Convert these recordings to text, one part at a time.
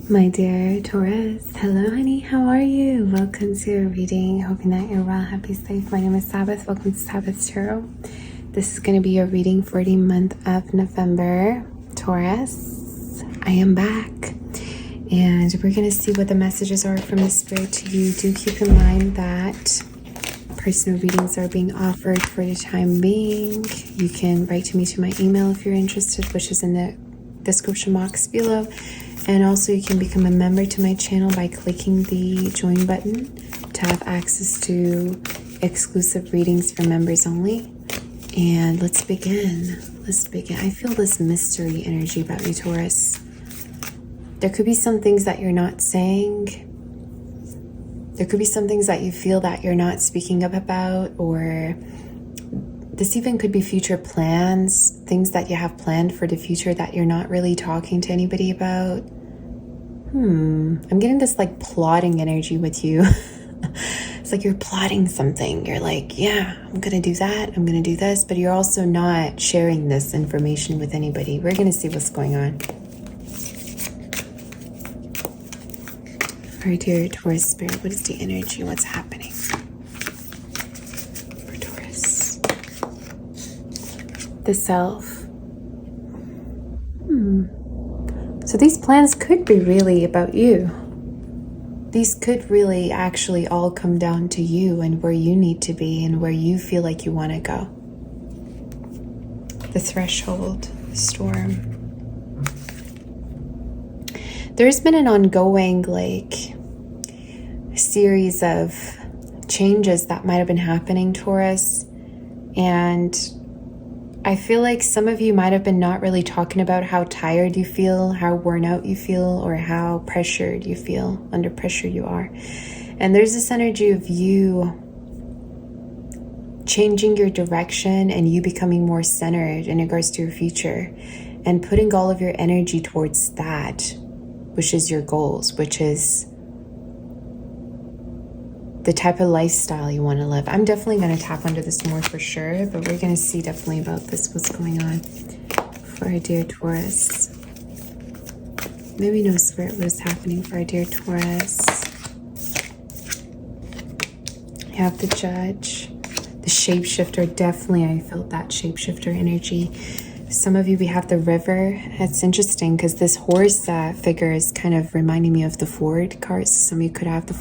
My dear Taurus, hello honey, how are you? Welcome to a reading, hoping that you're well, happy, safe. My name is Sabbath, welcome to Sabbath Tarot. This is going to be your reading for the month of November. Taurus, I am back. And we're going to see what the messages are from the Spirit to you. Do keep in mind that personal readings are being offered for the time being. You can write to me to my email if you're interested, which is in the description box below. And also you can become a member to my channel by clicking the join button to have access to exclusive readings for members only. And let's begin. I feel this mystery energy about you, Taurus. There could be some things that you're not saying. There could be some things that you feel that you're not speaking up about, or this even could be future plans, things that you have planned for the future that you're not really talking to anybody about. I'm getting this like plotting energy with you. It's like you're plotting something. You're like, yeah, I'm going to do that. I'm going to do this. But you're also not sharing this information with anybody. We're going to see what's going on. All right, dear Taurus Spirit, what is the energy? What's happening for Taurus? The self. So these plans could be really about you. These could really actually all come down to you and where you need to be and where you feel like you want to go. The threshold, the storm. There's been an ongoing series of changes that might have been happening, Taurus. And I feel like some of you might have been not really talking about how tired you feel, how worn out you feel, or how pressured you feel, under pressure you are. And there's this energy of you changing your direction and you becoming more centered in regards to your future and putting all of your energy towards that, which is your goals, which is the type of lifestyle you want to live. I'm definitely going to tap under this more for sure, but we're going to see definitely about this, what's going on for our dear Taurus. Maybe no Spirit, what is happening for our dear Taurus. You have the Judge, the Shapeshifter. Definitely, I felt that Shapeshifter energy. Some of you, we have the River. It's interesting because this horse figure is kind of reminding me of the Ford cars. Some of you could have the,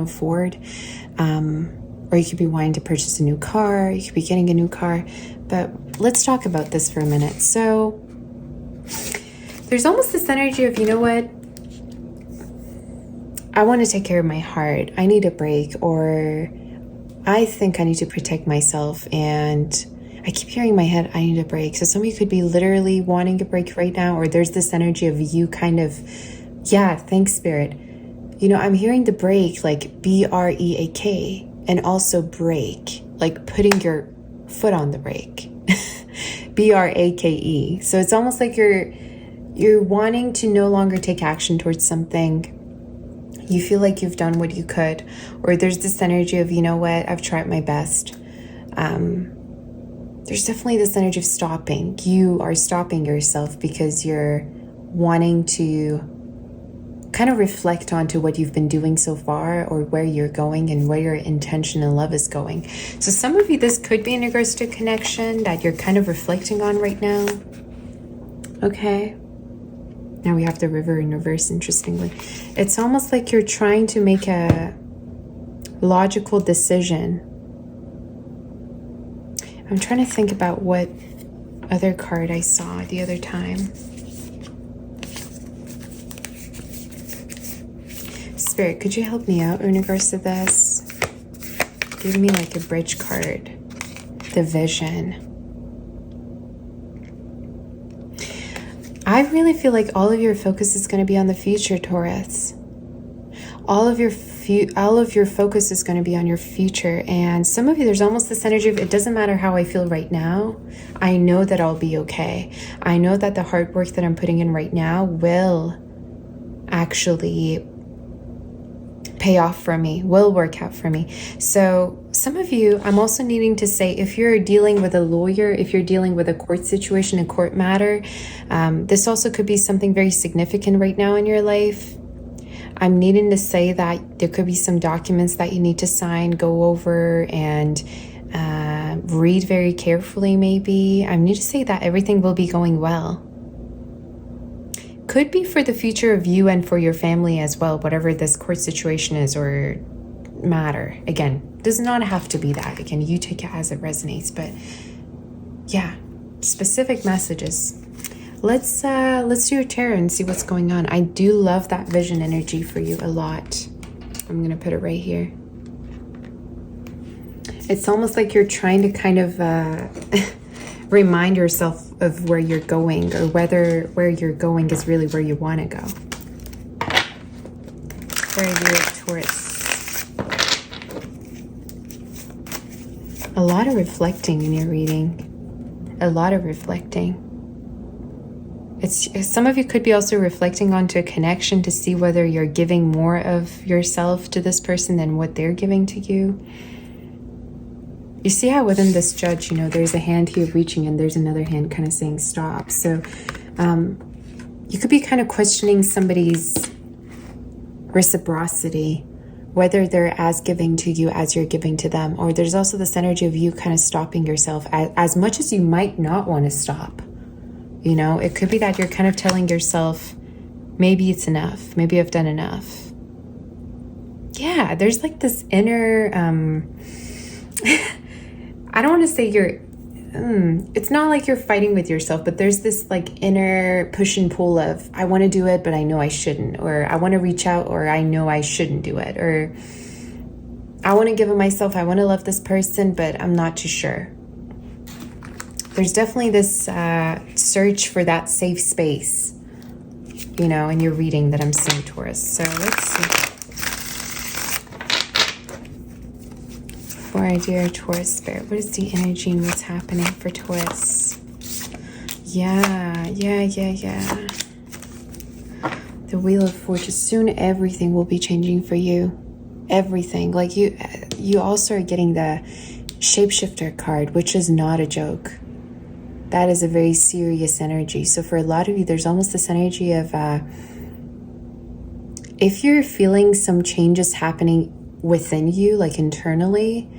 Ford. Or you could be wanting to purchase a new car. You could be getting a new car. But let's talk about this for a minute. So there's almost this energy of, you know what? I want to take care of my heart. I need a break. Or I think I need to protect myself. And I keep hearing in my head, I need a break. So some of you could be literally wanting a break right now, or there's this energy of you kind of, yeah, thanks Spirit. I'm hearing the break, like B-R-E-A-K, and also break, like putting your foot on the brake, B-R-A-K-E. So it's almost like you're wanting to no longer take action towards something. You feel like you've done what you could, or there's this energy of, you know what, I've tried my best. There's definitely this energy of stopping. You are stopping yourself because you're wanting to kind of reflect onto what you've been doing so far, or where you're going and where your intention and love is going. So some of you, this could be in regards to a connection that you're kind of reflecting on right now. Okay. Now we have the River in reverse, interestingly. It's almost like you're trying to make a logical decision. I'm trying to think about what other card I saw the other time. Spirit, could you help me out in regards to this? Give me like a bridge card. The Vision. I really feel like all of your focus is going to be on the future, Taurus. All of your focus is going to be on your future. And some of you, there's almost this energy of, it doesn't matter how I feel right now. I know that I'll be okay. I know that the hard work that I'm putting in right now will actually pay off for me, will work out for me. So some of you, I'm also needing to say, if you're dealing with a lawyer, if you're dealing with a court situation, a court matter, this also could be something very significant right now in your life. I'm needing to say that there could be some documents that you need to sign, go over, and read very carefully maybe. I need to say that everything will be going well. Could be for the future of you and for your family as well, whatever this court situation is or matter. Again, does not have to be that. Again, you take it as it resonates, but yeah, specific messages. Let's do a tarot and see what's going on. I do love that vision energy for you a lot. I'm gonna put it right here. It's almost like you're trying to kind of remind yourself of where you're going, or whether where you're going is really where you want to go. For you, Taurus. A lot of reflecting in your reading. A lot of reflecting. Some of you could be also reflecting onto a connection to see whether you're giving more of yourself to this person than what they're giving to you. You see how within this judge, there's a hand here reaching and there's another hand kind of saying stop. So you could be kind of questioning somebody's reciprocity, whether they're as giving to you as you're giving to them. Or there's also this energy of you kind of stopping yourself as much as you might not want to stop. It could be that you're kind of telling yourself, maybe it's enough. Maybe I've done enough. Yeah, there's like this inner... I don't want to say it's not like you're fighting with yourself, but there's this like inner push and pull of, I want to do it, but I know I shouldn't, or I want to reach out, or I know I shouldn't do it, or I want to give of myself, I want to love this person, but I'm not too sure. There's definitely this search for that safe space, in your reading that I'm seeing, Taurus. So let's see. For our dear Taurus spirit, what is the energy and what's happening for Taurus? Yeah. The Wheel of Fortune. Soon everything will be changing for you. Everything. Like you also are getting the Shapeshifter card, which is not a joke. That is a very serious energy. So for a lot of you, there's almost this energy of if you're feeling some changes happening within you, like internally,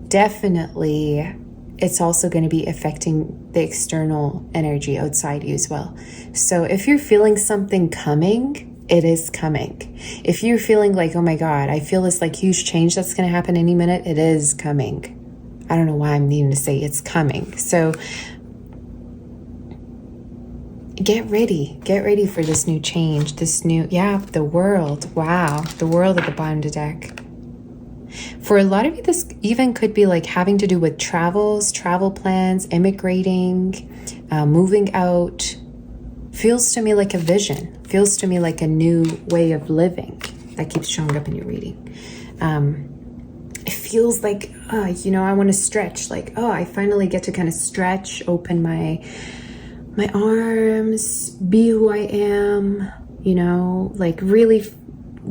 definitely it's also going to be affecting the external energy outside you as well. So if you're feeling something coming, it is coming. If you're feeling like, oh my God, I feel this like huge change that's going to happen any minute, it is coming. I don't know why I'm needing to say it's coming. So get ready for this new change, the world. Wow, the world at the bottom of the deck. For a lot of you, this even could be like having to do with travel plans, immigrating, moving out. Feels to me like a vision. Feels to me like a new way of living that keeps showing up in your reading. It feels like, I want to stretch. Like, I finally get to kind of stretch, open my arms, be who I am, like really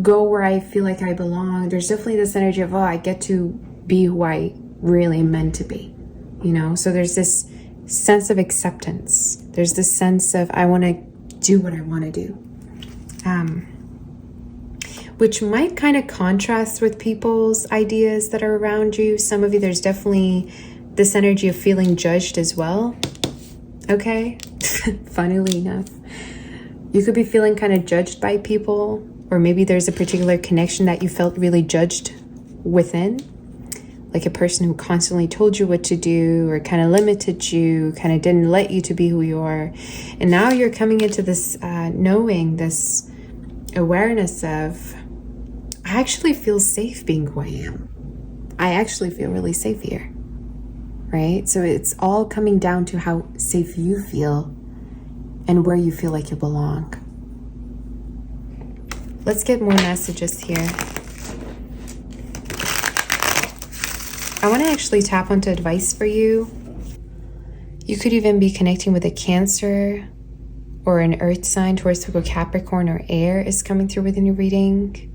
go where I feel like I belong. There's definitely this energy of, I get to be who I really am meant to be, So there's this sense of acceptance. There's this sense of, I want to do what I want to do. Which might kind of contrast with people's ideas that are around you. Some of you, there's definitely this energy of feeling judged as well. Okay? Funnily enough. You could be feeling kind of judged by people, or maybe there's a particular connection that you felt really judged within, like a person who constantly told you what to do or kind of limited you, kind of didn't let you to be who you are. And now you're coming into this knowing, this awareness of, I actually feel safe being who I am. I actually feel really safe here, right? So it's all coming down to how safe you feel and where you feel like you belong. Let's get more messages here. I want to actually tap onto advice for you. You could even be connecting with a Cancer or an Earth sign. Taurus, Virgo, Capricorn, or Air is coming through within your reading.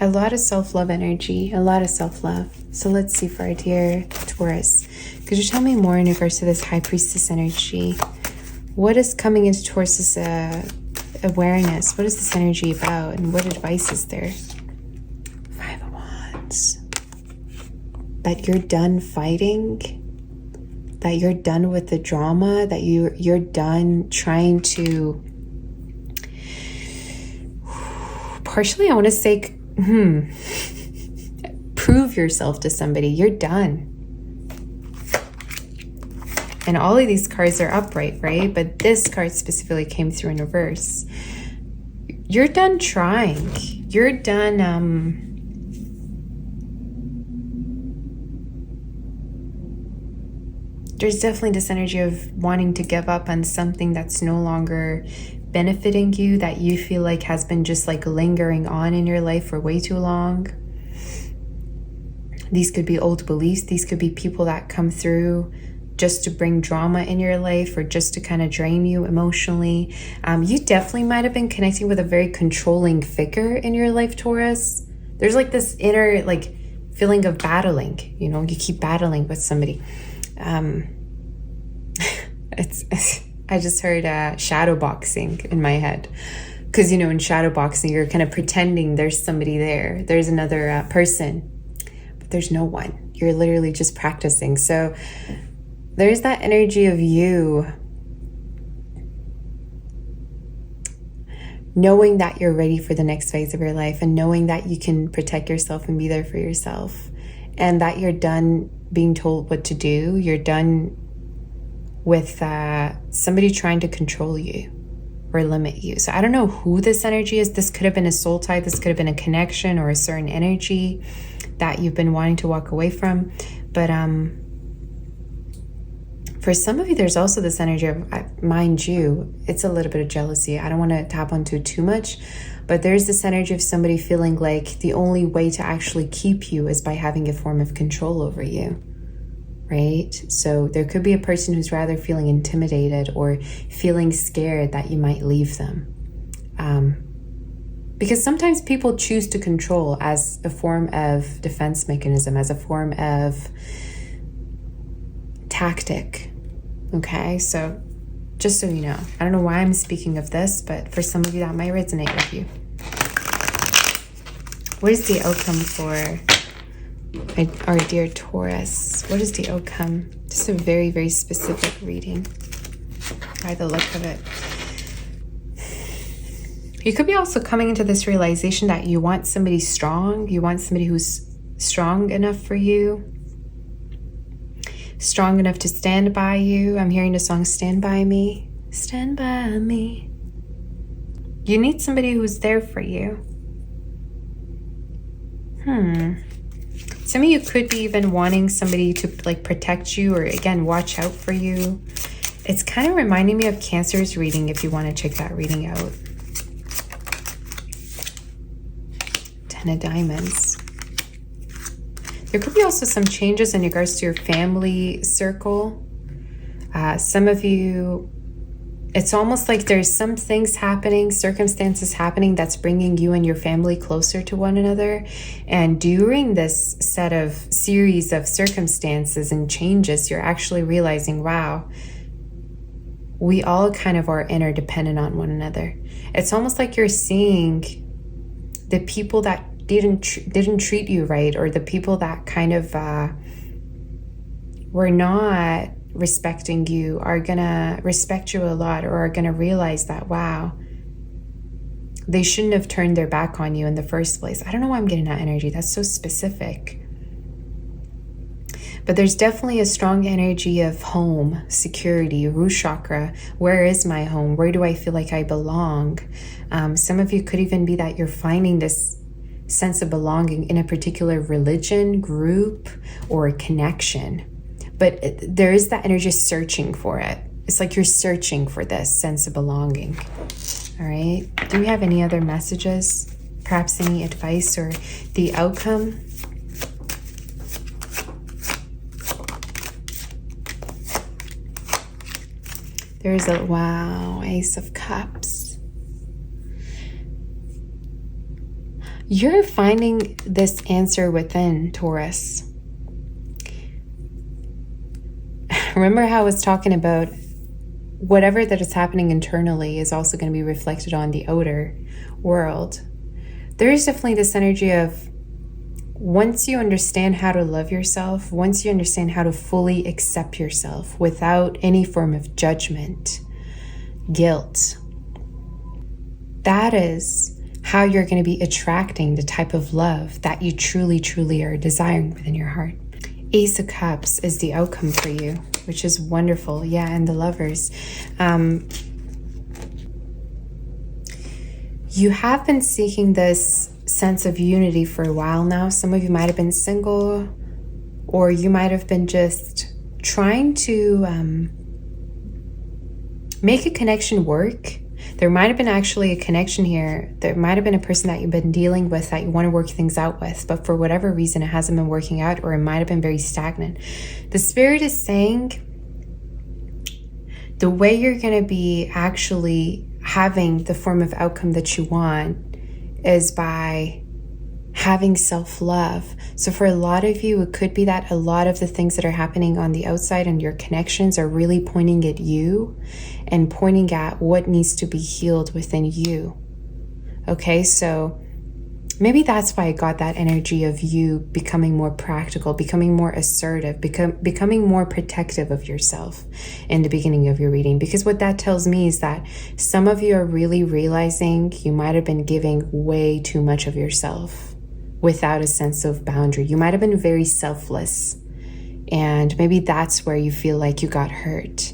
A lot of self-love energy, a lot of self-love. So let's see for our dear Taurus. Could you tell me more in regards to this High Priestess energy? What is coming into Taurus's awareness. What is this energy about? And what advice is there? 5 of Wands. That you're done fighting. That you're done with the drama. That you're done trying to... Partially, I want to say... prove yourself to somebody. You're done. And all of these cards are upright, right? But this card specifically came through in reverse. You're done trying. You're done... There's definitely this energy of wanting to give up on something that's no longer benefiting you, that you feel like has been just like lingering on in your life for way too long. These could be old beliefs. These could be people that come through just to bring drama in your life or just to kind of drain you emotionally. You definitely might have been connecting with a very controlling figure in your life, Taurus. There's like this inner like feeling of battling, you know, you keep battling with somebody. I just heard shadow boxing in my head. Because, you know, in shadow boxing, you're kind of pretending there's somebody there. There's another person. But there's no one. You're literally just practicing. So there's that energy of you knowing that you're ready for the next phase of your life and knowing that you can protect yourself and be there for yourself. And that you're done being told what to do. You're done with somebody trying to control you or limit you. So I don't know who this energy is. This could have been a soul tie. This could have been a connection or a certain energy that you've been wanting to walk away from. But for some of you, there's also this energy of, mind you, it's a little bit of jealousy. I don't want to tap onto it too much, but there's this energy of somebody feeling like the only way to actually keep you is by having a form of control over you. Right? So there could be a person who's rather feeling intimidated or feeling scared that you might leave them. Because sometimes people choose to control as a form of defense mechanism, as a form of tactic. Okay? So just so you know, I don't know why I'm speaking of this, but for some of you that might resonate with you. What is the outcome for our dear Taurus? What is the outcome? Just a very, very specific reading by the look of it. You could be also coming into this realization that you want somebody strong. You want somebody who's strong enough for you. Strong enough to stand by you. I'm hearing the song Stand By Me. Stand by me. You need somebody who's there for you. Some of you could be even wanting somebody to like protect you or again watch out for you. It's kind of reminding me of Cancer's reading if you want to check that reading out. 10 of Diamonds. There could be also some changes in regards to your family circle. Some of you, it's almost like there's some things happening, circumstances happening that's bringing you and your family closer to one another. And during this set of series of circumstances and changes, you're actually realizing, wow, we all kind of are interdependent on one another. It's almost like you're seeing the people that didn't treat you right, or the people that kind of were not respecting you are gonna respect you a lot, or are gonna realize that, wow, they shouldn't have turned their back on you in the first place. I don't know why I'm getting that energy. That's so specific. But there's definitely a strong energy of home, security, root chakra. Where is my home? Where do I feel like I belong? Some of you could even be that you're finding this sense of belonging in a particular religion, group, or connection. But there is that energy searching for it. It's like you're searching for this sense of belonging. All right. Do we have any other messages? Perhaps any advice or the outcome? There's a, wow, Ace of Cups. You're finding this answer within, Taurus. Remember how I was talking about whatever that is happening internally is also going to be reflected on the outer world. There is definitely this energy of, once you understand how to love yourself, once you understand how to fully accept yourself without any form of judgment, guilt, that is how you're going to be attracting the type of love that you truly, truly are desiring within your heart. Ace of Cups is the outcome for you, which is wonderful. Yeah, and the Lovers. You have been seeking this sense of unity for a while now. Some of you might have been single, or you might have been just trying to make a connection work. There might have been actually a connection here. There might have been a person that you've been dealing with that you want to work things out with, but for whatever reason, it hasn't been working out, or it might have been very stagnant. The Spirit is saying the way you're going to be actually having the form of outcome that you want is by having self-love. So for a lot of you, it could be that a lot of the things that are happening on the outside and your connections are really pointing at you and pointing at what needs to be healed within you. Okay, so maybe that's why I got that energy of you becoming more practical, becoming more assertive, becoming more protective of yourself in the beginning of your reading. Because what that tells me is that some of you are really realizing you might have been giving way too much of yourself without a sense of boundary. You might have been very selfless, and maybe that's where you feel like you got hurt.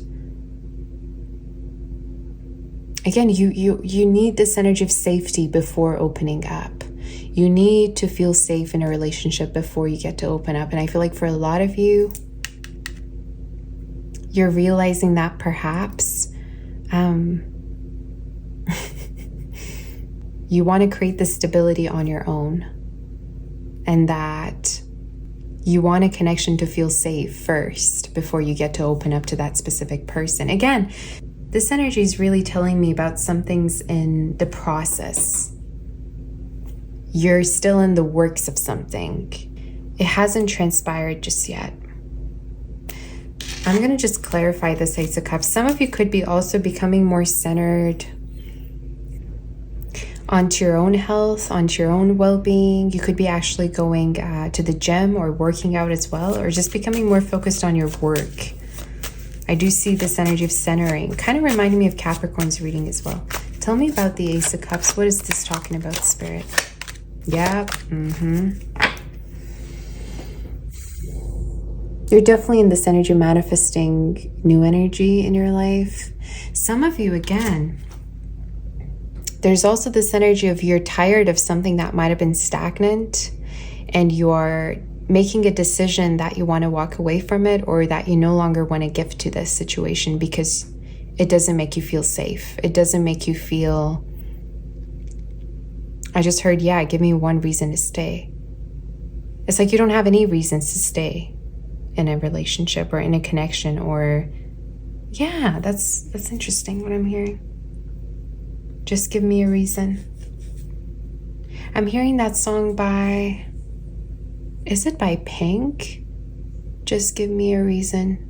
Again, you need this energy of safety before opening up. You need to feel safe in a relationship before you get to open up. And I feel like for a lot of you, you're realizing that perhaps you want to create this stability on your own, and that you want a connection to feel safe first before you get to open up to that specific person. Again, this energy is really telling me about some things in the process. You're still in the works of something. It hasn't transpired just yet. I'm going to just clarify this Ace of Cups. Some of you could be also becoming more centered onto your own health, onto your own well-being. You could be actually going to the gym or working out as well, or just becoming more focused on your work. I do see this energy of centering, kind of reminding me of Capricorn's reading as well. Tell me about the Ace of Cups. What is this talking about, Spirit? Yeah, You're definitely in this energy of manifesting new energy in your life. Some of you, again, there's also this energy of you're tired of something that might have been stagnant, and you are making a decision that you want to walk away from it, or that you no longer want to give to this situation because it doesn't make you feel safe. It doesn't make you feel... I just heard, yeah, give me one reason to stay. It's like you don't have any reasons to stay in a relationship or in a connection, or... Yeah, that's interesting what I'm hearing. Just give me a reason. I'm hearing that song by... Is it by Pink? Just give me a reason.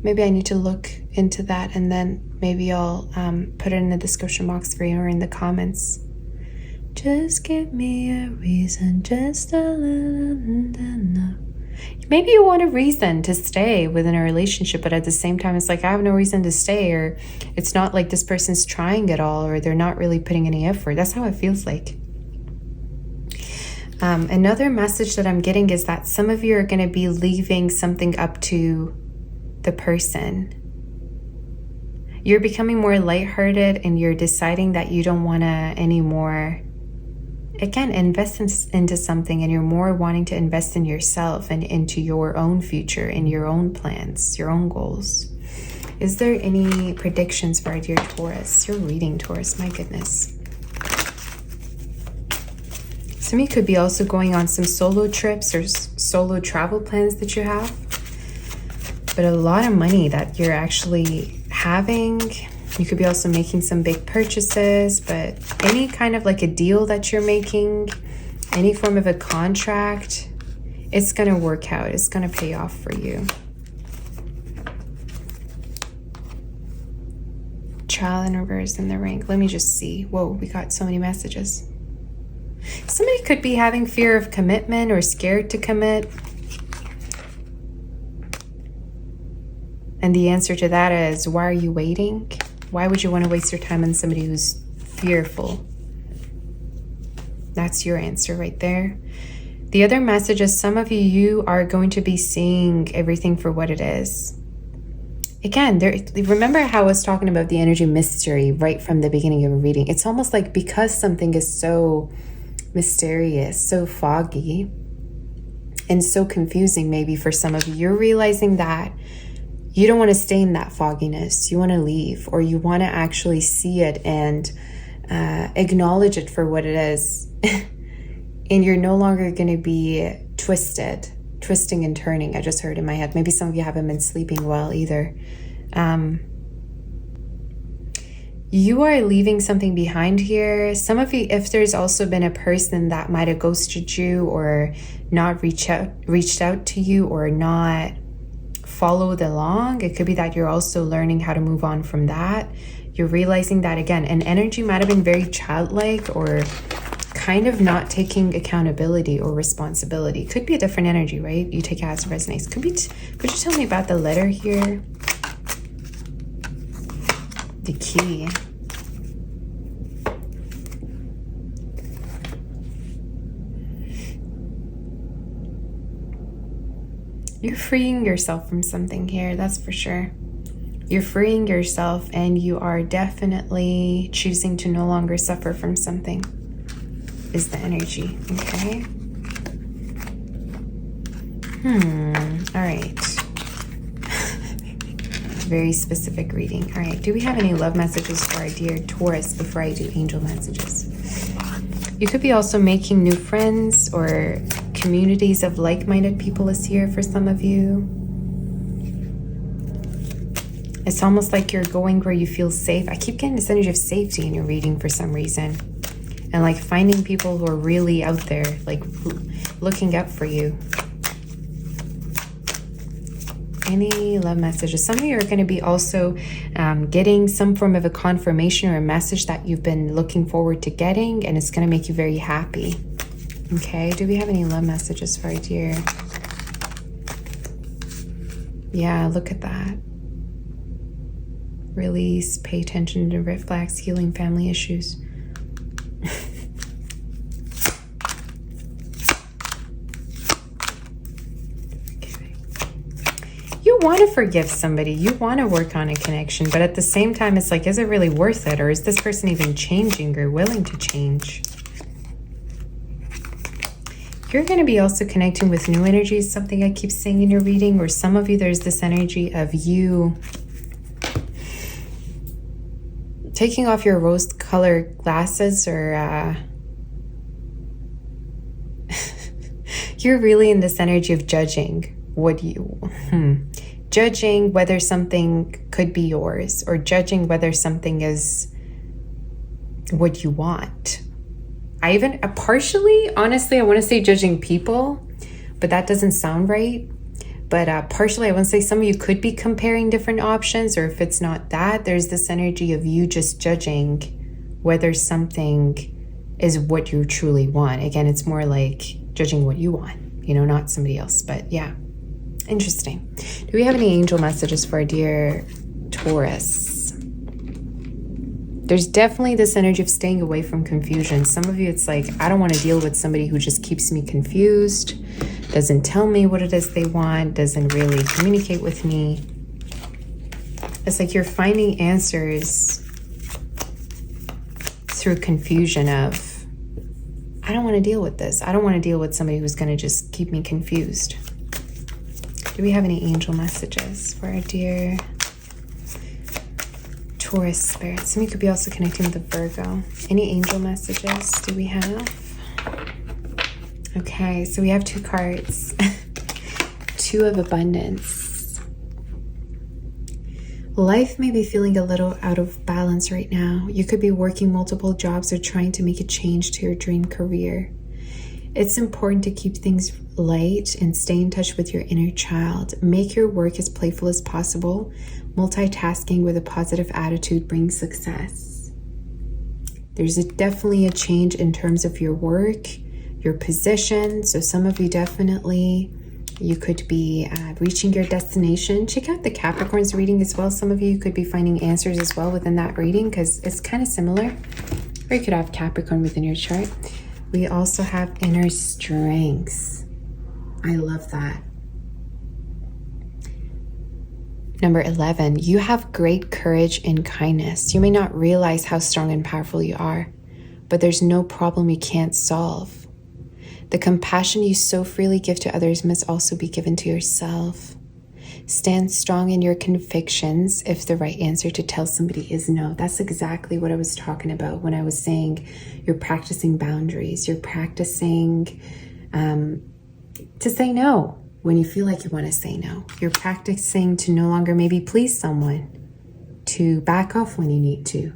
Maybe I need to look into that, and then maybe I'll put it in the description box for you or in the comments. Just give me a reason, just a little. Maybe you want a reason to stay within a relationship, but at the same time, it's like, I have no reason to stay, or it's not like this person's trying at all, or they're not really putting any effort. That's how it feels like. Another message that I'm getting is that some of you are going to be leaving something up to the person. You're becoming more lighthearted, and you're deciding that you don't want to anymore, again, invest into something, and you're more wanting to invest in yourself and into your own future, in your own plans, your own goals. Is there any predictions for your Taurus? You're reading Taurus, my goodness. Some of you could be also going on some solo trips or solo travel plans that you have. But a lot of money that you're actually having. You could be also making some big purchases, but any kind of like a deal that you're making, any form of a contract, it's going to work out. It's going to pay off for you. child in reverse in the ring. Let me just see. Whoa, we got so many messages. Somebody could be having fear of commitment or scared to commit. And the answer to that is, why are you waiting? Why would you want to waste your time on somebody who's fearful? That's your answer right there. The other message is, some of you are going to be seeing everything for what it is. Again, remember how I was talking about the energy mystery right from the beginning of a reading? It's almost like because something is so mysterious, so foggy, and so confusing maybe for some of you, you're realizing that you don't want to stay in that fogginess. You want to leave, or you want to actually see it and acknowledge it for what it is. And you're no longer going to be twisting and turning. I just heard in my head. Maybe some of you haven't been sleeping well either. You are leaving something behind here. Some of you, if there's also been a person that might have ghosted you or not reached out to you or not followed along, it could be that you're also learning how to move on from that. You're realizing that, again, an energy might have been very childlike or kind of not taking accountability or responsibility. Could be a different energy, right? You take it as it resonates. Could you tell me about the letter here? The key. You're freeing yourself from something here, that's for sure. You're freeing yourself, and you are definitely choosing to no longer suffer from something, is the energy, okay? All right. Very specific reading. All right, do we have any love messages for our dear Taurus before I do angel messages? You could be also making new friends, or communities of like-minded people is here for some of you. It's almost like you're going where you feel safe. I keep getting this energy of safety in your reading for some reason. And like finding people who are really out there, like looking up for you. Any love messages? Some of you are going to be also getting some form of a confirmation or a message that you've been looking forward to getting, and it's going to make you very happy. Okay, do we have any love messages for our dear? Yeah, look at that. Release, pay attention to red flags, healing family issues. You want to forgive somebody, you want to work on a connection, but at the same time, it's like, is it really worth it? Or is this person even changing or willing to change? You're going to be also connecting with new energies, something I keep saying in your reading, or some of you, there's this energy of you taking off your rose-colored glasses, or you're really in this energy of judging judging whether something could be yours, or judging whether something is what you want. I even partially, honestly, I want to say judging people, but that doesn't sound right. But partially, I want to say some of you could be comparing different options, or if it's not that, there's this energy of you just judging whether something is what you truly want. Again, it's more like judging what you want, you know, not somebody else. But yeah, interesting. Do we have any angel messages for our dear Taurus? There's definitely this energy of staying away from confusion. Some of you, it's like, I don't want to deal with somebody who just keeps me confused, doesn't tell me what it is they want, doesn't really communicate with me. It's like you're finding answers through confusion of, I don't want to deal with this. I don't want to deal with somebody who's going to just keep me confused. Do we have any angel messages for our dear Taurus spirit? Some of you could be also connecting with the Virgo. Any angel messages do we have? Okay, so we have two cards. Two of abundance. Life may be feeling a little out of balance right now. You could be working multiple jobs or trying to make a change to your dream career. It's important to keep things light and stay in touch with your inner child. Make your work as playful as possible Multitasking with a positive attitude brings success. There's definitely a change in terms of your work, your position. So some of you definitely, you could be reaching your destination. Check out the Capricorn's reading as well. Some of you could be finding answers as well within that reading because it's kind of similar. Or you could have Capricorn within your chart. We also have inner strength. I love that. Number 11, you have great courage and kindness. You may not realize how strong and powerful you are, but there's no problem you can't solve. The compassion you so freely give to others must also be given to yourself. Stand strong in your convictions if the right answer to tell somebody is no. That's exactly what I was talking about when I was saying you're practicing boundaries. You're practicing to say no when you feel like you want to say no. You're practicing to no longer maybe please someone, to back off when you need to,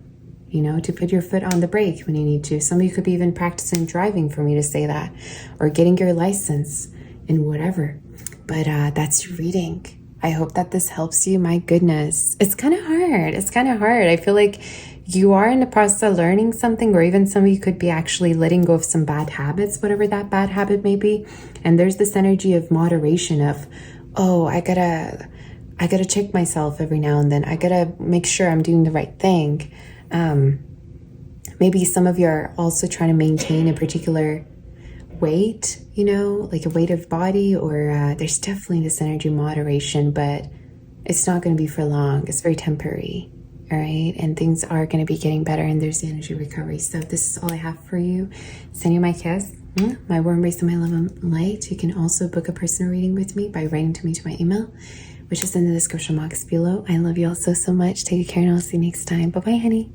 you know, to put your foot on the brake when you need to. Some of you could be even practicing driving for me to say that, or getting your license and whatever. But that's your reading. I hope that this helps you. My goodness, it's kind of hard. It's kind of hard. I feel like you are in the process of learning something, or even some of you could be actually letting go of some bad habits, whatever that bad habit may be. And there's this energy of moderation of, oh, I gotta check myself every now and then. I gotta make sure I'm doing the right thing. Maybe some of you are also trying to maintain a particular weight, you know, like a weight of body, or there's definitely this energy of moderation, but it's not going to be for long. It's very temporary. All right. And things are going to be getting better, and there's the energy recovery. So this is all I have for you. Send you my kiss, my warm embrace, and my love and light. You can also book a personal reading with me by writing to me to my email, which is in the description box below. I love you all so much. Take care, and I'll see you next time. Bye-bye, honey.